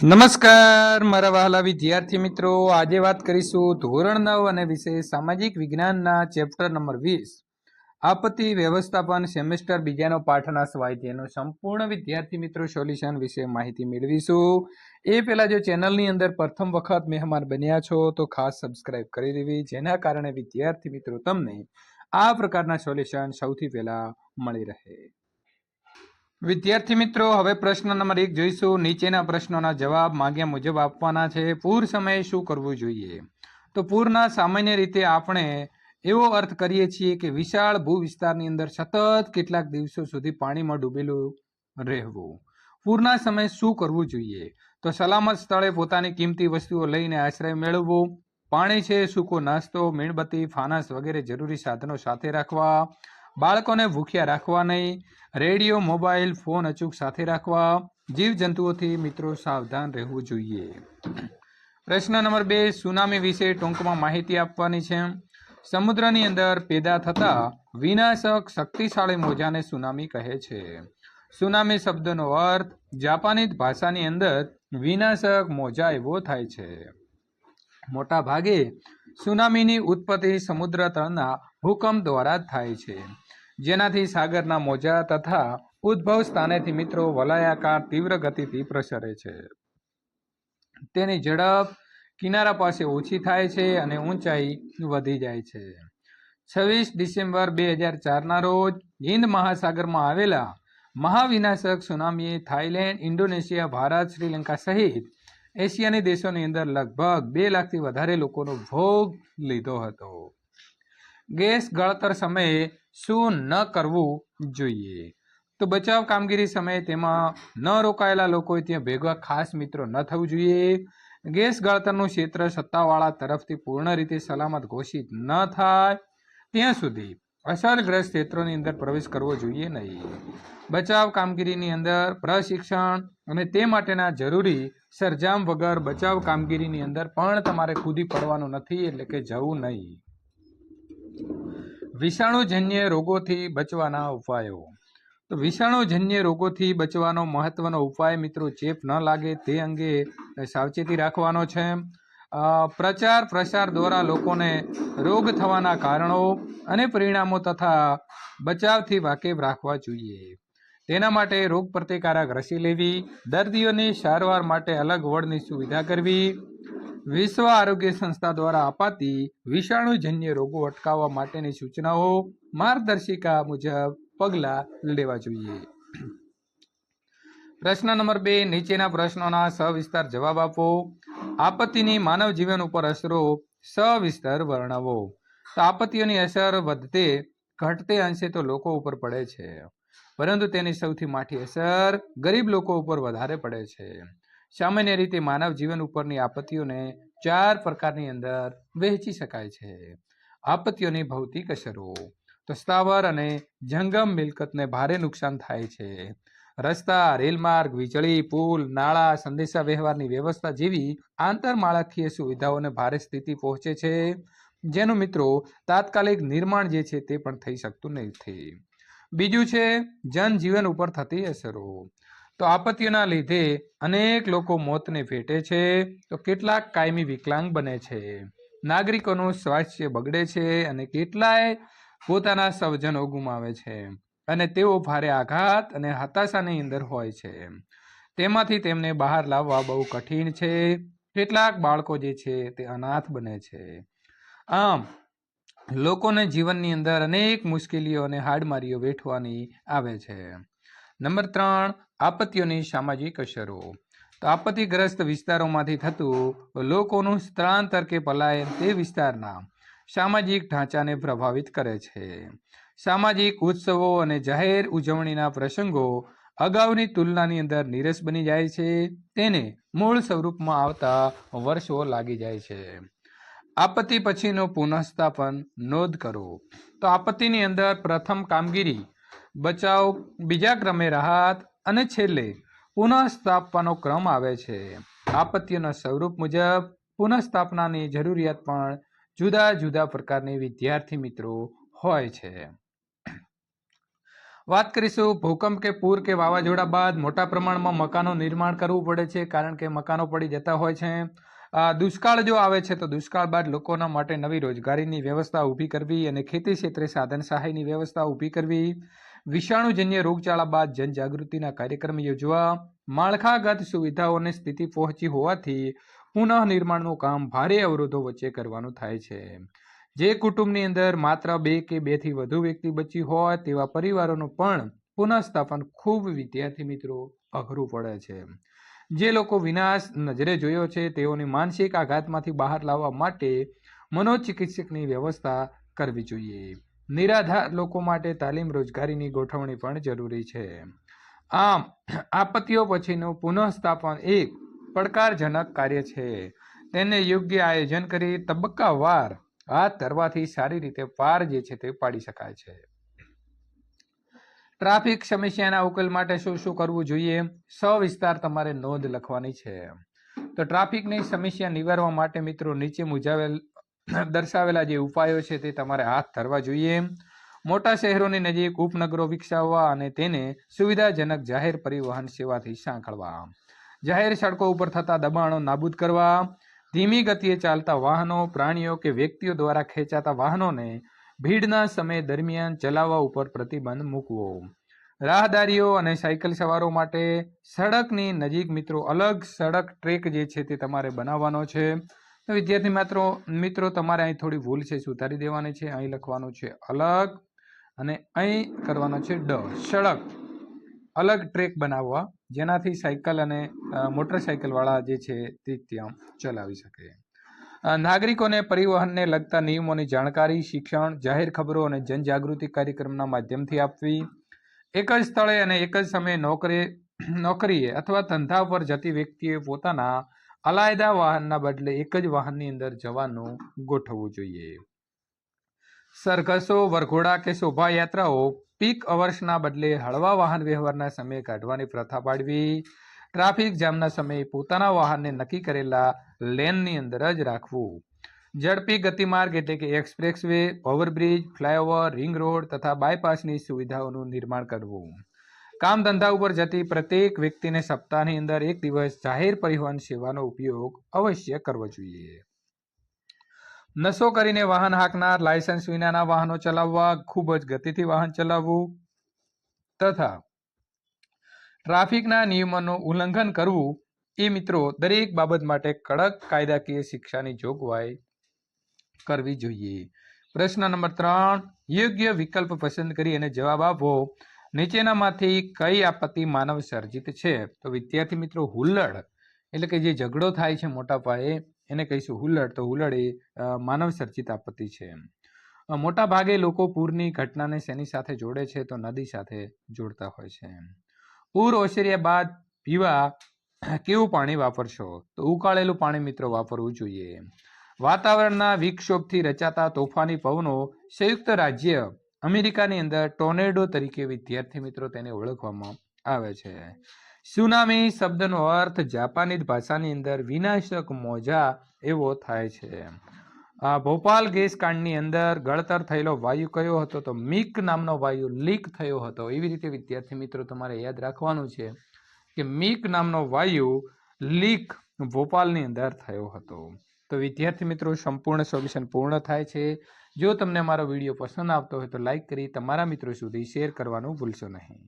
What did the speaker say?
નમસ્કાર મારા વહાલા વિદ્યાર્થી મિત્રો, આજે વાત કરીશું ધોરણ 9 અને વિષય સામાજિક વિજ્ઞાનના ચેપ્ટર નંબર 20 આપત્તિ વ્યવસ્થાપન સેમેસ્ટર બીજાનો પાઠના સ્વાધ્યાયનો સંપૂર્ણ વિદ્યાર્થી મિત્રો સોલ્યુશન વિશે માહિતી મેળવીશું। એ પહેલા જો ચેનલની અંદર પ્રથમ વખત મહેમાન બન્યા છો તો ખાસ સબસ્ક્રાઇબ કરી દેવી, જેના કારણે વિદ્યાર્થી મિત્રો તમને આ પ્રકારના સોલ્યુશન સૌથી પહેલા મળી રહે। વિદ્યાર્થી મિત્રો, હવે પ્રશ્ન નંબર 1 જોઈશું। નીચેના પ્રશ્નોના જવાબ માંગ્યા મુજબ આપવાના છે। પૂર સમયે શું કરવું જોઈએ? તો પૂરના સામાન્ય રીતે આપણે એવો અર્થ કરીએ છીએ કે વિશાળ ભૂ વિસ્તારની અંદર સતત કેટલાક દિવસો સુધી પાણીમાં ડૂબેલું રહેવું। પૂરના સમયે શું કરવું જોઈએ? તો સલામત સ્થળે પોતાની કિંમતી વસ્તુઓ લઈને આશ્રય મેળવવો, પાણી છે, સૂકો નાસ્તો, મીણબત્તી, ફાનસ વગેરે જરૂરી સાધનો સાથે રાખવા, બાળકોને ભૂખ્યા રાખવા નહીં, રેડિયો, મોબાઈલ ફોન અચૂક સાથે રાખવા, જીવજંતુઓથી મિત્રો સાવધાન રહેવું જોઈએ। પ્રશ્ન નંબર 2, સુનામી વિશે ટૂંકમાં માહિતી આપવાની છે। સમુદ્રની અંદર પેદા થતા વિનાશક શક્તિશાળી મોજાને સુનામી કહે છે। સુનામી શબ્દનો અર્થ જાપાનીઝ ભાષાની અંદર વિનાશક મોજા એવો થાય છે। મોટા ભાગે સુનામીની ઉત્પત્તિ સમુદ્ર તળના ભૂકંપ દ્વારા જ થાય છે, જેનાથી સાગરના મોજા તથા ઉદ્ભવ સ્થાનેથી મિત્રો વલયાકાર તીવ્ર ગતિથી પ્રસરે છે। તેની ઝડપ કિનારા પાસે ઓછી થાય છે અને ઊંચાઈ વધી જાય છે। 26 ડિસેમ્બર 2004ના રોજ હિન્દ મહાસાગરમાં આવેલા મહાવિનાશક સુનામીએ થાઈલેન્ડ, ઇન્ડોનેશિયા, ભારત, શ્રીલંકા સહિત એશિયાની દેશોની અંદર લગભગ 2 લાખથી વધારે લોકોનો ભોગ લીધો હતો। ગેસ ગળતર સમયે શું ન કરવું જોઈએ? તો બચાવ કામગીરી સમયે તેમાં ન રોકાયેલા લોકોએ ત્યાં ભેગા ખાસ મિત્રો ન થવું જોઈએ। ગેસ ગળતરનું ક્ષેત્ર સત્તાવાળા તરફથી પૂર્ણ રીતે સલામત ઘોષિત ન થાય ત્યાં સુધી અસરગ્રસ્ત ક્ષેત્રોની અંદર પ્રવેશ કરવો જોઈએ નહીં। બચાવ કામગીરીની અંદર પ્રશિક્ષણ અને તે માટેના જરૂરી સરંજામ વગર બચાવ કામગીરીની અંદર પણ તમારે કૂદી પડવાનું નથી, એટલે કે જવું નહીં। વિષાણુજન્ય રોગોથી બચવાના ઉપાયો। તો વિષાણુજન્ય રોગોથી બચવાનો મહત્વનો ઉપાય મિત્રો ચેપ ન લાગે તે અંગે સાવચેતી રાખવાનો છે। પ્રચાર પ્રસાર દ્વારા લોકોને રોગ થવાના કારણો અને પરિણામો તથા બચાવથી વાકેફ રાખવા જોઈએ। તેના માટે રોગ પ્રતિકારક રસી લેવી, દર્દીઓની સારવાર માટે અલગ વોર્ડની સુવિધા કરવી, વિશ્વ આરોગ્ય સંસ્થા દ્વારા અપાતી વિષાણુજન્ય રોગો અટકાવવા માટેની સૂચનાઓ માર્ગદર્શિકા મુજબ પગલાં લેવા જોઈએ। પ્રશ્ન નંબર 2, નીચેના પ્રશ્નોના સવિસ્તાર જવાબ આપો। આપત્તિની માનવ જીવન ઉપર અસરો સવિસ્તાર વર્ણવો। તો આપત્તિઓની અસર વધતે ઘટતે અંશે તો લોકો ઉપર પડે છે, પરંતુ તેની સૌથી મોટી અસર ગરીબ લોકો ઉપર વધારે પડે છે। સામાન્ય રીતે માનવ જીવન ઉપરની આપત્તિઓને 4 પ્રકારની અંદર વહેંચી શકાય છે। આપત્તિઓની ભૌતિક અસરો, તો સ્થાવર અને જંગમ મિલકતને ભારે નુકસાન થાય છે। રસ્તા, રેલમાર્ગ, વીજળી, પુલ, નાળા, સંદેશા વ્યવહારની વ્યવસ્થા જેવી આંતરમાળખાકીય સુવિધાઓને ભારે સ્થિતિ પહોંચે છે, જેનું મિત્રો તાત્કાલિક નિર્માણ જે છે તે પણ થઈ શકતું નથી। બીજું છે જનજીવન ઉપર થતી અસરો। તો આપત્તિઓના લીધે અનેક લોકો મોતને ભેટે છે, તો કેટલાક કાયમી વિકલાંગ બને છે, નાગરિકોનું સ્વાસ્થ્ય બગડે છે અને કેટલાય પોતાના સ્વજનો ગુમાવે છે અને તેઓ ભારે આઘાત અને હતાશાની અંદર હોય છે। તેમાંથી તેમને બહાર લાવવા બહુ કઠિન છે। કેટલાક બાળકો જે છે તે અનાથ બને છે। આમ લોકોને જીવનની અંદર અનેક મુશ્કેલીઓ અને હાડમારીઓ વેઠવાની આવે છે। નંબર 3, આપત્તિઓની સામાજિક અસરો। તો આપત્તિગ્રસ્ત વિસ્તારોમાંથી થતું લોકોનું સ્થળાંતર કે પલાયન તે વિસ્તારના સામાજિક ઢાંચાને પ્રભાવિત કરે છે। સામાજિક ઉત્સવો અને જાહેર ઉજવણીના પ્રસંગો અગાઉની તુલનાની અંદર નીરસ બની જાય છે, તેને મૂળ સ્વરૂપમાં આવતા વર્ષો લાગી જાય છે। આપત્તિ પછીનું પુનઃસ્થાપન નોંધ કરો। તો આપત્તિની અંદર પ્રથમ કામગીરી બચાવ, બીજા ક્રમે રાહત અને છેલ્લે પુનઃસ્થાપવાનો ક્રમ આવે છે। આપત્તિઓના સ્વરૂપ મુજબ પુનઃસ્થાપનાની જરૂરિયાત પણ જુદા જુદા પ્રકારની વિદ્યાર્થી મિત્રો હોય છે। વાત કરીશું ભૂકંપ કે પૂર કે વાવાઝોડા બાદ મોટા પ્રમાણમાં મકાનો નિર્માણ કરવું પડે છે, કારણ કે મકાનો પડી જતા હોય છે. દુષ્કાળ જો આવે છે તો દુષ્કાળ બાદ લોકોના માટે નવી રોજગારીની વ્યવસ્થા ઊભી કરવી અને ખેતી ક્ષેત્રે સાધન સહાયની વ્યવસ્થા ઊભી કરવી, વિષાણુજન્ય રોગચાળા બાદ જનજાગૃતિના કાર્યક્રમ યોજવા, માળખાગત સુવિધાઓને સ્થિતિ પહોંચી હોવાથી પુનઃ નિર્માણનું કામ ભારે અવરોધો વચ્ચે કરવાનું થાય છે. જે કુટુંબની અંદર માત્ર 2 કે 2 થી વધુ વ્યક્તિ બચી હોય તેવા પરિવારોનું પણ પુનઃસ્થાપન ખૂબ વિદ્યાર્થી મિત્રો અઘરું પડે છે. જે લોકો વિનાશ નજરે જોયો છે તેઓની માનસિક આઘાતમાંથી બહાર લાવવા માટે મનોચિકિત્સકની વ્યવસ્થા કરવી જોઈએ. નિરાધાર લોકો માટે તાલીમ રોજગારીની ગોઠવણી પણ જરૂરી છે. આમ આપત્તિઓ પછીનું પુનઃસ્થાપન એક પડકારજનક કાર્ય છે. તેને યોગ્ય આયોજન કરી તબક્કાવાર હાથ ધરવાથી સારી રીતે પાર જે છે તે પાડી શકાય છે. ટ્રાફિક સમસ્યાના ઉકેલ માટે શું શું કરવું જોઈએ? સવિસ્તાર તમારે નોંધ લખવાની છે. તો ટ્રાફિકની સમસ્યા નિવારવા માટે મિત્રો નીચે મુજબ દર્શાવેલા જે ઉપાયો છે તે તમારે હાથ ધરવા જોઈએ. મોટા શહેરોની નજીક ઉપનગરો વિકસાવવા અને તેને સુવિધાજનક જાહેર પરિવહન સેવાથી સાંકળવા. જાહેર સડકો ઉપર થતા દબાણો નાબૂદ કરવા. ધીમી ગતિએ ચાલતા વાહનો, પ્રાણીઓ કે વ્યક્તિઓ દ્વારા ખેંચાતા વાહનોને ભીડના સમય દરમિયાન ચલાવવા ઉપર પ્રતિબંધ મૂકવો. રાહદારીઓ અને સાયકલ સવારો માટે સડકની નજીક મિત્રો અલગ સડક ટ્રેક જે છે તે તમારે બનાવવાનો છે. તો વિદ્યાર્થી મિત્રો તમારે અહીં થોડી ભૂલ છે, સુધારી દેવાની છે. અહીં લખવાનું છે અલગ અને અહીં કરવાનો છે સડક. અલગ ટ્રેક બનાવવા જેનાથી સાયકલ અને મોટરસાયકલ વાળા જે છે તે ત્યાં ચલાવી શકે. નાગરિકોને પરિવહનને લગતા નિયમોની જાણકારી, શિક્ષણ, જાહેર ખબરો અને જનજાગૃતિ કાર્યક્રમના માધ્યમથી આપવી. એક જ સ્થળે અને એક જ સમયે નોકરીએ અથવા ધંધા પર જતી વ્યક્તિએ પોતાના અલાયદા વાહનના બદલે એક જ વાહનની અંદર જવાનું ગોઠવવું જોઈએ. સરઘસો, વરઘોડા કે શોભાયાત્રાઓ પીક અવર્સના બદલે હળવા વાહન વ્યવહારના સમયે કાઢવાની પ્રથા પાડવી. ટ્રાફિક જામના સમયે પોતાના વાહનને નક્કી કરેલા લેનની અંદર જ રાખવું. ઝડપી ગતિમાર્ગ એટલે કે express way, overbridge, flyover, ring road તથા બાયપાસની સુવિધાઓનું નિર્માણ કરવું. કામ ધંધા ઉપર જતી પ્રત્યેક વ્યક્તિને સપ્તાહની અંદર એક દિવસ જાહેર પરિવહન સેવાનો ઉપયોગ અવશ્ય કરવો જોઈએ. નશો કરીને વાહન હાંકનાર, લાયસન્સ વિનાના વાહનો ચલાવવા, ખૂબ જ ગતિથી વાહન ચલાવવું તથા ટ્રાફિકના નિયમોનું ઉલ્લંઘન કરવું એ મિત્રો દરેક બાબત માટે કડક કાયદાકીય શિક્ષાની જોગવાઈ કરવી જોઈએ. પ્રશ્ન નંબર 3, યોગ્ય વિકલ્પ પસંદ કરી અને જવાબ આપો. નીચેનામાંથી કઈ આપત્તિ માનવ સર્જિત છે? તો વિદ્યાર્થી મિત્રો હુલ્લડ એટલે કે જે ઝઘડો થાય છે મોટા પાયે એને કહીશું હુલ્લડ. તો હુલ્લડ એ માનવ સર્જિત આપત્તિ છે. મોટા ભાગે લોકો પૂરની ઘટનાને શેની સાથે જોડે છે? તો નદી સાથે જોડતા હોય છે. પૂર ઓસર્યા બાદ પીવા કેવું પાણી વાપરશો? તો ઉકાળેલું પાણી મિત્રો વાપરવું જોઈએ. વાતાવરણના વિક્ષોભથી રચાતા તોફાની પવનો સંયુક્ત રાજ્ય અમેરિકાની અંદર ટોર્નેડો તરીકે વિદ્યાર્થી મિત્રો તેને ઓળખવામાં આવે છે. સુનામી શબ્દનો અર્થ જાપાનીઝ ભાષાની અંદર વિનાશક મોજા એવો થાય છે. ભોપાલ ગેસ કાંડની અંદર ગળતર થયેલો વાયુ કયો હતો? તો મિક નામનો વાયુ લીક થયો હતો. એવી રીતે વિદ્યાર્થી મિત્રો તમારે યાદ રાખવાનું છે કે મિક નામનો વાયુ લીક ભોપાલની અંદર થયો હતો. તો વિદ્યાર્થી મિત્રો સંપૂર્ણ સોલ્યુશન પૂર્ણ થાય છે. જો તમને મારો વિડીયો પસંદ આવતો હોય તો લાઈક કરી તમારા મિત્રો સુધી શેર કરવાનું ભૂલશો નહીં.